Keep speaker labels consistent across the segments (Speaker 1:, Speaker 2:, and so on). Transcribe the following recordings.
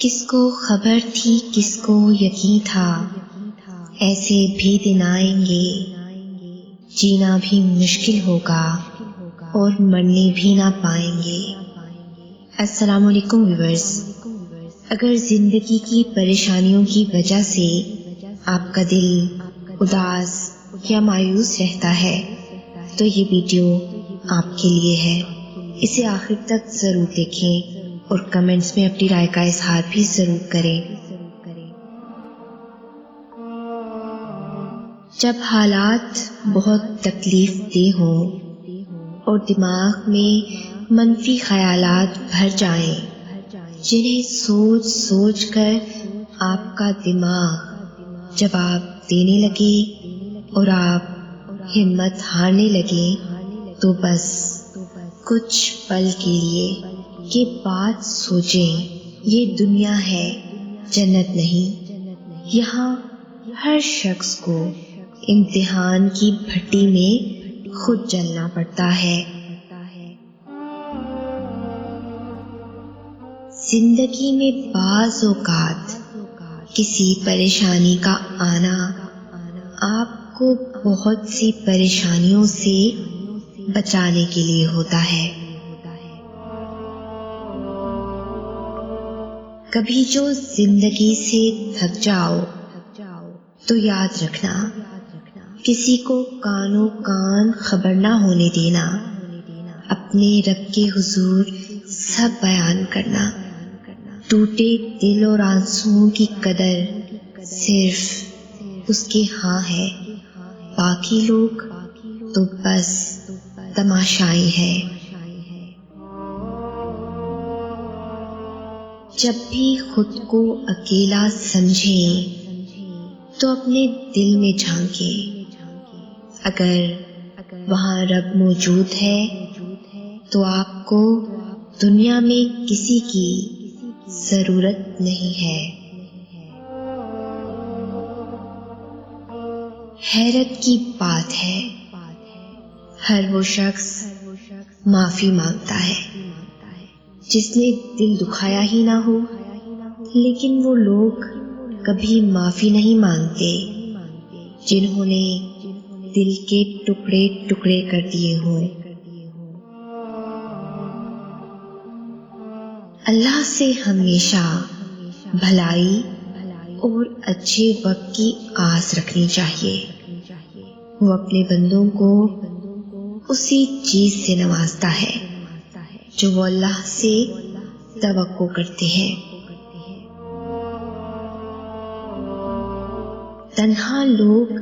Speaker 1: کس کو خبر تھی کس کو یقین تھا، ایسے بھی دن آئیں گے جینا بھی مشکل ہوگا اور مرنے بھی نہ پائیں گے۔ السلام علیکم ویورز، اگر زندگی کی پریشانیوں کی وجہ سے آپ کا دل اداس یا مایوس رہتا ہے تو یہ ویڈیو آپ کے لیے ہے۔ اسے آخر تک ضرور دیکھیں اور کمنٹس میں اپنی رائے کا اظہار بھی ضرور کریں۔ جب حالات بہت تکلیف دہ ہوں اور دماغ میں منفی خیالات بھر جائیں جنہیں سوچ سوچ کر آپ کا دماغ جواب دینے لگے اور آپ ہمت ہارنے لگے تو بس کچھ پل کے لیے یہ بات سوچیں، یہ دنیا ہے، جنت نہیں۔ یہاں ہر شخص کو امتحان کی بھٹی میں خود جلنا پڑتا ہے۔ زندگی میں بعض اوقات کسی پریشانی کا آنا آپ کو بہت سی پریشانیوں سے بچانے کے لیے ہوتا ہے۔ کبھی جو زندگی سے تھک جاؤ تو یاد رکھنا، کسی کو کانوں کان خبر نہ ہونے دینا، اپنے رب کے حضور سب بیان کرنا، ٹوٹے دل اور آنسوؤں کی قدر صرف اس کے ہاں ہے، باقی لوگ تو بس تماشائی ہے۔ جب بھی خود کو اکیلا سمجھیں تو اپنے دل میں جھانکیں، اگر وہاں رب موجود ہے تو آپ کو دنیا میں کسی کی ضرورت نہیں ہے۔ حیرت کی بات ہے، ہر وہ شخص معافی مانگتا ہے جس نے دل دکھایا ہی نہ ہو، لیکن وہ لوگ کبھی معافی نہیں مانگتے جنہوں نے دل کے ٹکڑے ٹکڑے کر دیے ہوں۔ اللہ سے ہمیشہ بھلائی اور اچھے وقت کی آس رکھنی چاہیے۔ وہ اپنے بندوں کو اسی چیز سے نوازتا ہے جو وہ اللہ سے توقع کرتے ہیں۔ تنہا لوگ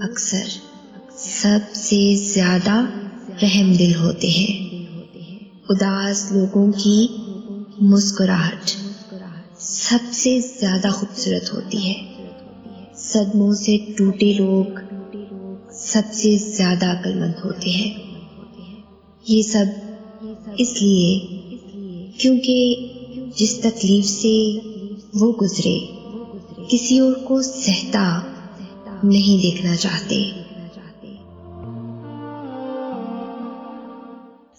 Speaker 1: اکثر سب سے زیادہ رحم دل ہوتے ہیں۔ اداس لوگوں کی مسکراہٹ سب سے زیادہ خوبصورت ہوتی ہے۔ صدموں سے ٹوٹے لوگ سب سے زیادہ عقل مند ہوتے ہیں۔ یہ سب اس لیے کیونکہ جس تکلیف سے وہ گزرے کسی اور کو سہتا نہیں دیکھنا چاہتے۔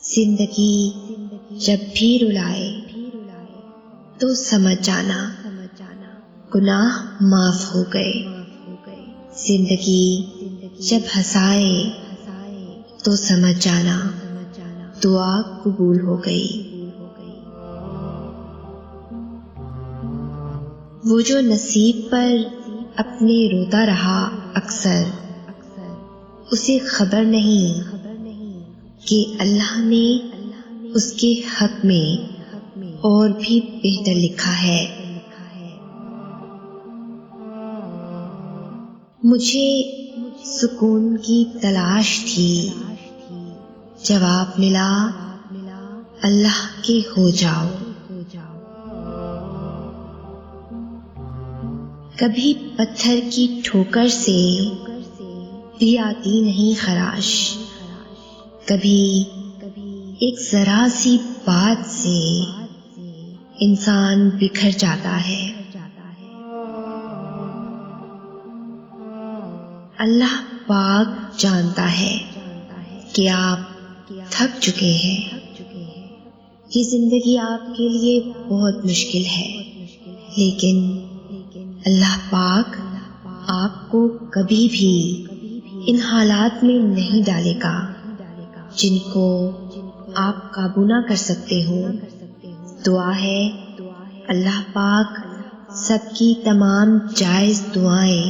Speaker 1: زندگی جب بھی رلائے تو سمجھ جانا گناہ معاف ہو گئے، زندگی جب ہنسائے تو سمجھ جانا دعا قبول ہو گئی۔ وہ جو نصیب پر اپنے روتا رہا اکثر، اسے خبر نہیں کہ اللہ نے اس کے حق میں اور بھی بہتر لکھا ہے۔ مجھے سکون کی تلاش تھی، جواب ملا اللہ کے ہو جاؤ۔ کبھی پتھر کی ٹھوکر سے بھی آتی نہیں خراش، کبھی ایک ذرا سی بات سے انسان بکھر جاتا ہے۔ اللہ پاک جانتا ہے کہ آپ تھک چکے ہیں، یہ زندگی آپ کے لیے بہت مشکل ہے، لیکن اللہ پاک آپ کو کبھی بھی ان حالات میں نہیں ڈالے گا جن کو آپ قابو نہ کر سکتے ہو۔ دعا ہے اللہ پاک سب کی تمام جائز دعائیں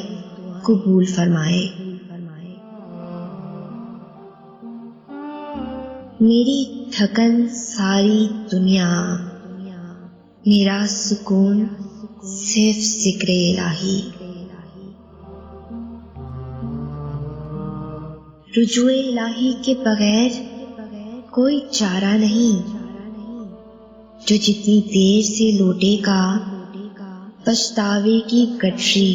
Speaker 1: قبول فرمائے۔ میری تھکن ساری دنیا، میرا سکون صرف ذکر الہی۔ رجوع الہی کے بغیر کوئی چارہ نہیں۔ جو جتنی دیر سے لوٹے گا پچھتاوے کی گٹھری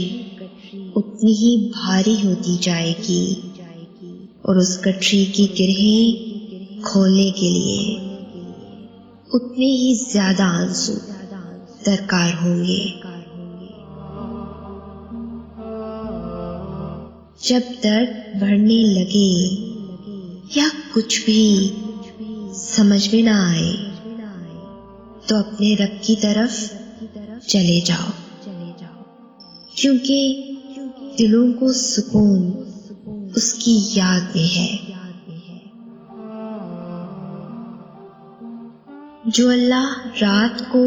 Speaker 1: اتنی ہی بھاری ہوتی جائے گی، اور اس گٹھری کی گرہیں کھولنے کے لیے اتنے ہی زیادہ آنسو درکار ہوں گے۔ جب درد بڑھنے لگے یا کچھ بھی سمجھ میں نہ آئے تو اپنے رب کی طرف چلے جاؤ، کیونکہ دلوں کو سکون اس کی یاد میں ہے۔ جو اللہ رات کو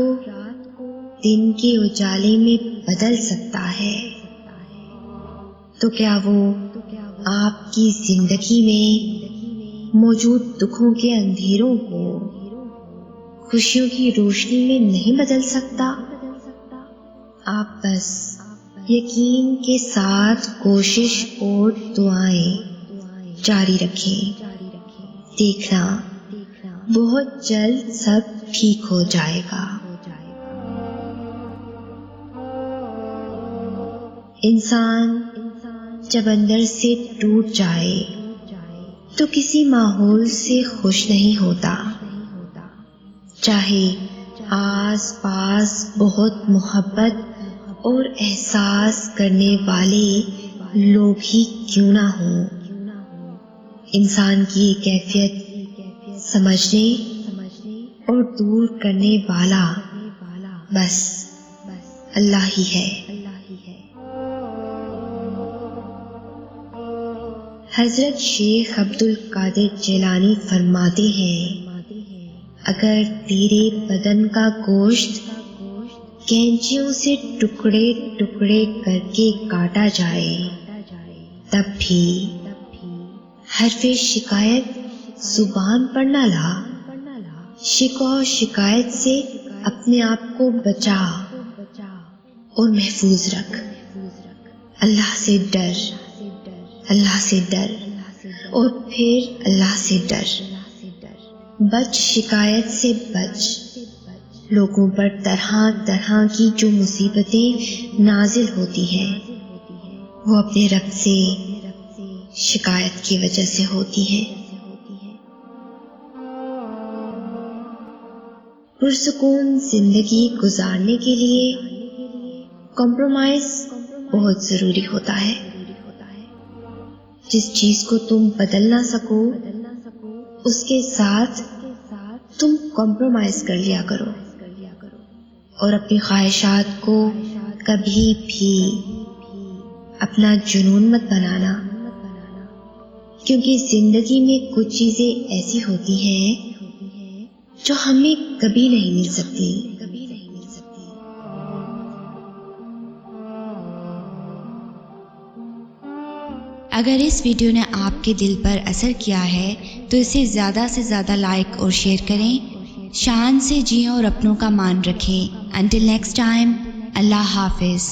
Speaker 1: دن کے اجالے میں بدل سکتا ہے تو کیا وہ آپ کی زندگی میں موجود دکھوں کے اندھیروں کو خوشیوں کی روشنی میں نہیں بدل سکتا؟ آپ بس یقین کے ساتھ کوشش اور دعائیں جاری رکھیں، دیکھنا بہت جلد سب ٹھیک ہو جائے گا۔ انسان جب اندر سے ٹوٹ جائے تو کسی ماحول سے خوش نہیں ہوتا، چاہے آس پاس بہت محبت اور احساس کرنے والے لوگ ہی کیوں نہ ہوں۔ انسان کی یہ کیفیت سمجھنے اور دور کرنے والا بس اللہ ہی ہے۔ حضرت شیخ عبد القادر جیلانی فرماتے ہیں، اگر تیرے بدن کا گوشت کینچیوں سے ٹکڑے ٹکڑے کر کے کاٹا جائے تب بھی حرف شکایت زبان پر نہ لا۔ شکوہ و شکایت سے اپنے آپ کو بچا اور محفوظ رکھ۔ اللہ سے ڈر، اللہ سے ڈر اور پھر اللہ سے ڈر۔ بچ شکایت سے بچ۔ لوگوں پر طرح طرح کی جو مصیبتیں نازل ہوتی ہیں وہ اپنے رب سے شکایت کی وجہ سے ہوتی ہیں۔ پرسکون زندگی گزارنے کے لیے کمپرومائز بہت ضروری ہوتا ہے۔ جس چیز کو تم بدل نہ سکو اس کے ساتھ تم کمپرومائز کر لیا کرو، اور اپنی خواہشات کو کبھی بھی اپنا جنون مت بنانا، کیونکہ زندگی میں کچھ چیزیں ایسی ہوتی ہیں جو ہمیں کبھی نہیں مل سکتی۔
Speaker 2: اگر اس ویڈیو نے آپ کے دل پر اثر کیا ہے تو اسے زیادہ سے زیادہ لائک اور شیئر کریں۔ شان سے جئیں اور اپنوں کا مان رکھیں۔ انٹل نیکسٹ ٹائم، اللہ حافظ۔